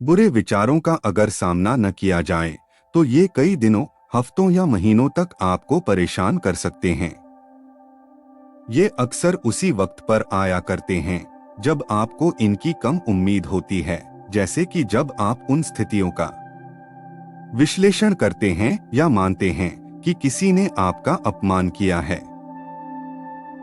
बुरे विचारों का अगर सामना न किया जाए तो ये कई दिनों, हफ्तों या महीनों तक आपको परेशान कर सकते हैं। ये अक्सर उसी वक्त पर आया करते हैं जब आपको इनकी कम उम्मीद होती है, जैसे कि जब आप उन स्थितियों का विश्लेषण करते हैं या मानते हैं कि किसी ने आपका अपमान किया है।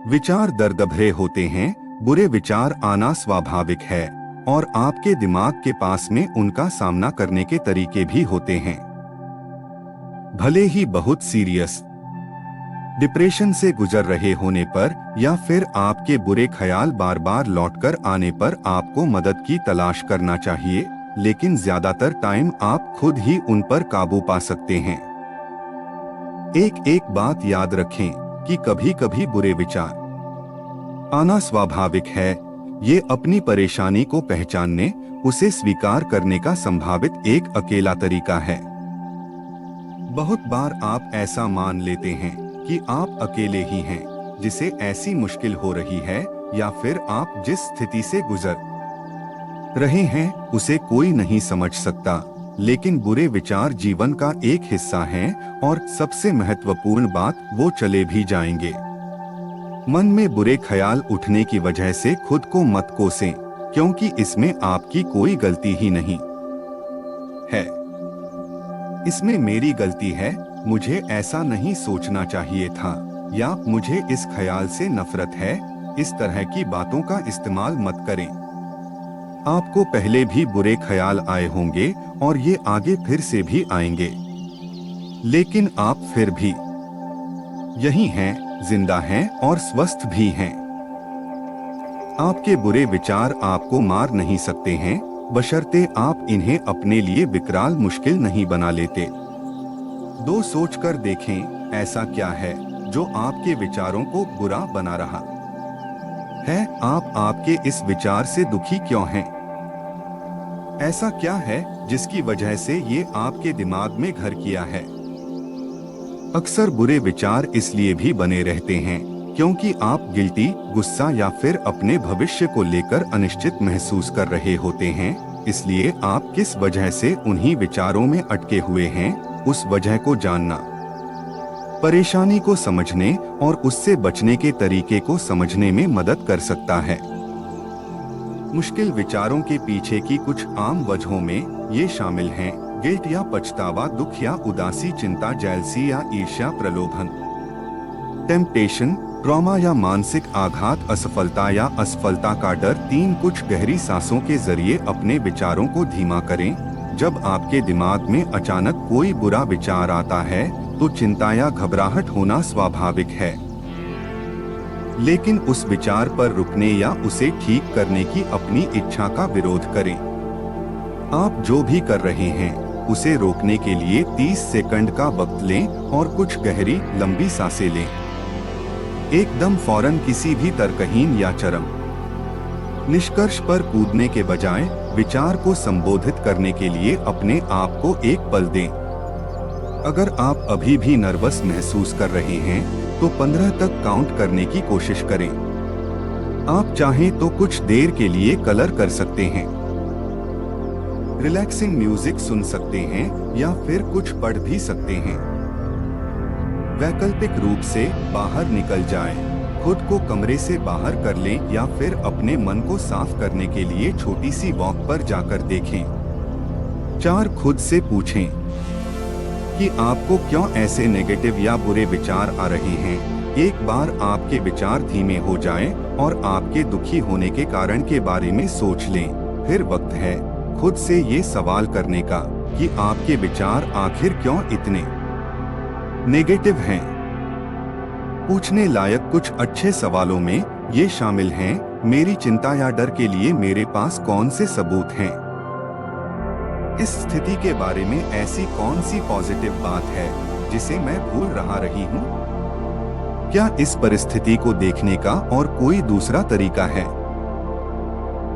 विचार दर्द भरे होते हैं, बुरे विचार आना स्वाभाविक है और आपके दिमाग के पास में उनका सामना करने के तरीके भी होते हैं। भले ही बहुत सीरियस डिप्रेशन से गुजर रहे होने पर या फिर आपके बुरे ख्याल बार बार लौटकर आने पर आपको मदद की तलाश करना चाहिए, लेकिन ज्यादातर टाइम आप खुद ही उन पर काबू पा सकते हैं। एक बात याद रखें कि कभी कभी बुरे विचार आना स्वाभाविक है। ये अपनी परेशानी को पहचानने, उसे स्वीकार करने का संभावित एक अकेला तरीका है। बहुत बार आप ऐसा मान लेते हैं कि आप अकेले ही हैं जिसे ऐसी मुश्किल हो रही है, या फिर आप जिस स्थिति से गुजर रहे हैं उसे कोई नहीं समझ सकता। लेकिन बुरे विचार जीवन का एक हिस्सा हैं और सबसे महत्वपूर्ण बात, वो चले भी जाएंगे। मन में बुरे ख्याल उठने की वजह से खुद को मत कोसें, क्योंकि इसमें आपकी कोई गलती ही नहीं है। इसमें मेरी गलती है, मुझे ऐसा नहीं सोचना चाहिए था, या मुझे इस ख्याल से नफरत है। इस तरह की बातों का इस्तेमाल मत करें। आपको पहले भी बुरे ख्याल आए होंगे और ये आगे फिर से भी आएंगे, लेकिन आप फिर भी यही हैं, जिंदा हैं और स्वस्थ भी हैं। आपके बुरे विचार आपको मार नहीं सकते हैं, बशर्ते आप इन्हें अपने लिए विकराल मुश्किल नहीं बना लेते। दो सोचकर देखें, ऐसा क्या है जो आपके विचारों को बुरा बना रहा है? आप आपके इस विचार से दुखी क्यों हैं? ऐसा क्या है जिसकी वजह से ये आपके दिमाग में घर किया है? अक्सर बुरे विचार इसलिए भी बने रहते हैं क्योंकि आप गिल्टी, गुस्सा या फिर अपने भविष्य को लेकर अनिश्चित महसूस कर रहे होते हैं। इसलिए आप किस वजह से उन्हीं विचारों में अटके हुए हैं, उस वजह को जानना परेशानी को समझने और उससे बचने के तरीके को समझने में मदद कर सकता है। मुश्किल विचारों के पीछे की कुछ आम वजहों में ये शामिल हैं: गिल्ट या पछतावा, दुख या उदासी, चिंता, जेलसी या ईर्ष्या, प्रलोभन, टेम्पटेशन, ट्रॉमा या मानसिक आघात, असफलता या असफलता का डर। 3 कुछ गहरी सांसों के जरिए अपने विचारों को धीमा करें। जब आपके दिमाग में अचानक कोई बुरा विचार आता है तो चिंता या घबराहट होना स्वाभाविक है, लेकिन उस विचार पर रुकने या उसे ठीक करने की अपनी इच्छा का विरोध करें। आप जो भी कर रहे हैं उसे रोकने के लिए 30 सेकंड का वक्त लें और कुछ गहरी लंबी सांसें लें। एकदम फौरन किसी भी तर्कहीन या चरम निष्कर्ष पर कूदने के बजाय विचार को संबोधित करने के लिए अपने आप को एक पल दें। अगर आप अभी भी नर्वस महसूस कर रहे हैं तो 15 तक काउंट करने की कोशिश करें। आप चाहें तो कुछ देर के लिए कलर कर सकते हैं, रिलैक्सिंग म्यूजिक सुन सकते हैं या फिर कुछ पढ़ भी सकते हैं। वैकल्पिक रूप से बाहर निकल जाएं। खुद को कमरे से बाहर कर लें या फिर अपने मन को साफ करने के लिए छोटी सी वॉक पर जाकर देखें। 4 खुद से पूछें कि आपको क्यों ऐसे नेगेटिव या बुरे विचार आ रहे हैं। एक बार आपके विचार धीमे हो जाएं और आपके दुखी होने के कारण के बारे में सोच लें, फिर वक्त है खुद से ये सवाल करने का कि आपके विचार आखिर क्यों इतने नेगेटिव हैं। पूछने लायक कुछ अच्छे सवालों में ये शामिल हैं: मेरी चिंता या डर के लिए मेरे पास कौन से सबूत हैं? इस स्थिति के बारे में ऐसी कौन सी पॉजिटिव बात है जिसे मैं भूल रही हूँ? क्या इस परिस्थिति को देखने का और कोई दूसरा तरीका है?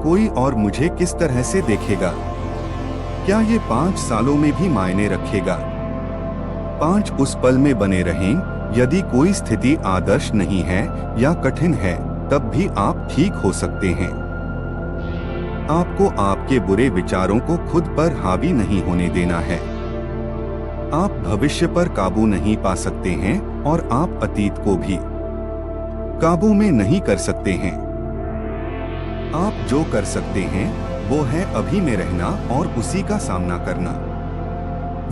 कोई और मुझे किस तरह से देखेगा? क्या ये 5 सालों में भी मायने रखेगा? 5 उस पल में बने रहें। यदि कोई स्थिति आदर्श नहीं है या कठिन है, तब भी आप ठीक हो सकते हैं। आपको आपके बुरे विचारों को खुद पर हावी नहीं होने देना है। आप भविष्य पर काबू नहीं पा सकते हैं और आप अतीत को भी काबू में नहीं कर सकते हैं। आप जो कर सकते हैं वो है अभी में रहना और उसी का सामना करना।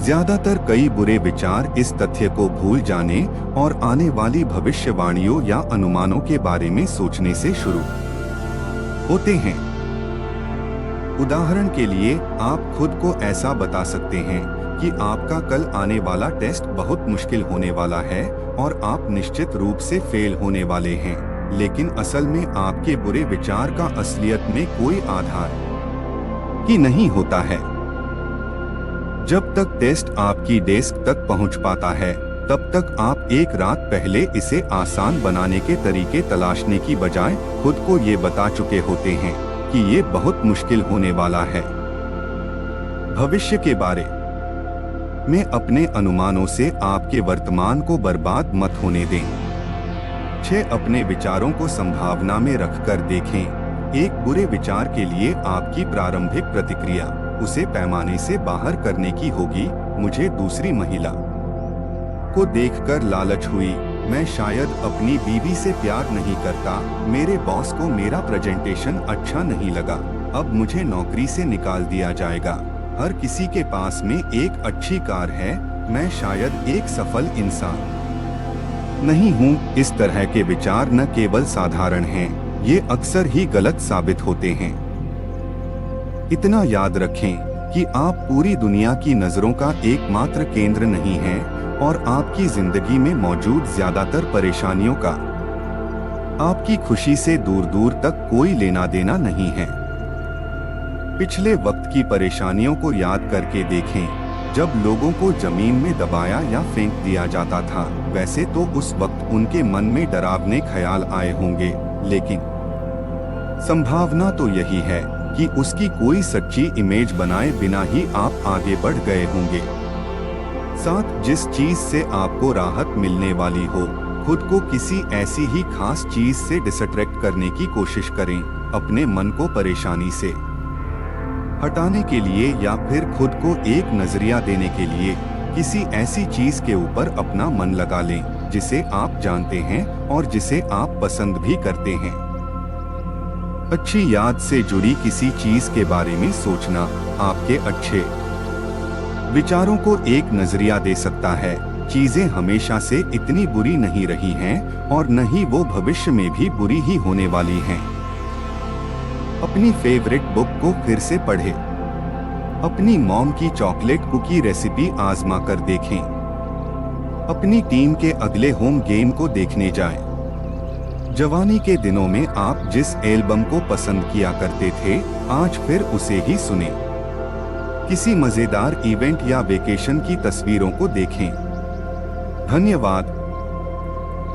ज्यादातर कई बुरे विचार इस तथ्य को भूल जाने और आने वाली भविष्यवाणियों या अनुमानों के बारे में सोचने से शुरू होते हैं। उदाहरण के लिए, आप खुद को ऐसा बता सकते हैं कि आपका कल आने वाला टेस्ट बहुत मुश्किल होने वाला है और आप निश्चित रूप से फेल होने वाले हैं, लेकिन असल में आपके बुरे विचार का असलियत में कोई आधार ही नहीं होता है। जब तक टेस्ट आपकी डेस्क तक पहुंच पाता है, तब तक आप एक रात पहले इसे आसान बनाने के तरीके तलाशने की बजाय खुद को ये बता चुके होते हैं कि ये बहुत मुश्किल होने वाला है। भविष्य के बारे में अपने अनुमानों से आपके वर्तमान को बर्बाद मत होने दें। 6. अपने विचारों को संभावना में रखकर देखें। एक बुरे विचार के लिए आपकी प्रारंभिक प्रतिक्रिया उसे पैमाने से बाहर करने की होगी। मुझे दूसरी महिला को देखकर लालच हुई, मैं शायद अपनी बीवी से प्यार नहीं करता, मेरे बॉस को मेरा प्रेजेंटेशन अच्छा नहीं लगा, अब मुझे नौकरी से निकाल दिया जाएगा, हर किसी के पास में एक अच्छी कार है, मैं शायद एक सफल इंसान नहीं हूँ। इस तरह के विचार न केवल साधारण हैं, ये अक्सर ही गलत साबित होते हैं। इतना याद रखें कि आप पूरी दुनिया की नजरों का एकमात्र केंद्र नहीं हैं और आपकी जिंदगी में मौजूद ज्यादातर परेशानियों का आपकी खुशी से दूर दूर तक कोई लेना देना नहीं है। पिछले वक्त की परेशानियों को याद करके देखें। जब लोगों को जमीन में दबाया या फेंक दिया जाता था, वैसे तो उस वक्त उनके मन में डरावने ख्याल आए होंगे, लेकिन संभावना तो यही है कि उसकी कोई सच्ची इमेज बनाए बिना ही आप आगे बढ़ गए होंगे। साथ जिस चीज से आपको राहत मिलने वाली हो, खुद को किसी ऐसी ही खास चीज से डिस्ट्रैक्ट करने की कोशिश करें। अपने मन को परेशानी से हटाने के लिए या फिर खुद को एक नजरिया देने के लिए किसी ऐसी चीज के ऊपर अपना मन लगा लें जिसे आप जानते हैं और जिसे आप पसंद भी करते हैं। अच्छी याद से जुड़ी किसी चीज के बारे में सोचना आपके अच्छे विचारों को एक नजरिया दे सकता है। चीजें हमेशा से इतनी बुरी नहीं रही हैं और न ही वो भविष्य में भी बुरी ही होने वाली हैं। अपनी फेवरेट बुक को फिर से पढ़ें। अपनी मॉम की चॉकलेट कुकी रेसिपी आजमा कर देखें। अपनी टीम के अगले होम गेम को देखने जाएं। जवानी के दिनों में आप जिस एल्बम को पसंद किया करते थे, आज फिर उसे ही सुनें। किसी मजेदार इवेंट या वेकेशन की तस्वीरों को देखें। धन्यवाद।